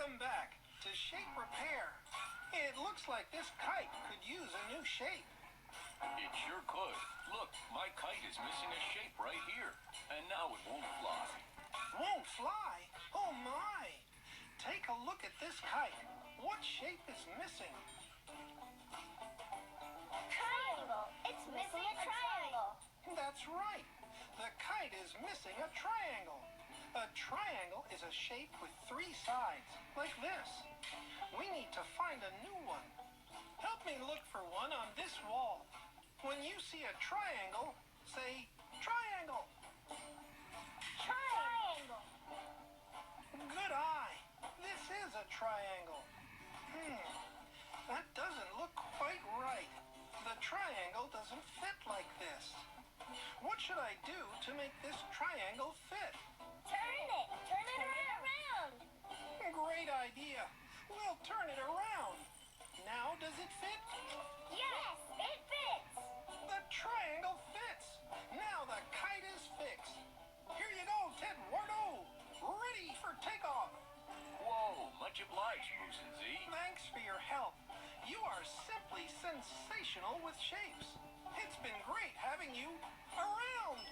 Welcome back to Shape Repair. It looks like this kite could use a new shape. It sure could. Look, my kite is missing a shape right here. And now it won't fly. Won't fly? Oh my! Take a look at this kite. What shape is missing? Triangle. It's missing a triangle. That's right. The kite is missing a triangle. A triangle is a shape with three sides, like this. We need to find a new one. Help me look for one on this wall. When you see a triangle, say triangle. Triangle. Good eye. This is a triangle. That doesn't look quite right. The triangle doesn't fit like this. What should I do to make this triangle fit? Turn it. Turn it around. Great idea. We'll turn it around. Now does it fit? Yes, it fits. The triangle fits. Now the kite is fixed. Here you go, Ted Wardo. Ready for takeoff. Whoa, much obliged, Moose and Z. Thanks for your help. You are simply sensational with shapes. It's been great having you around.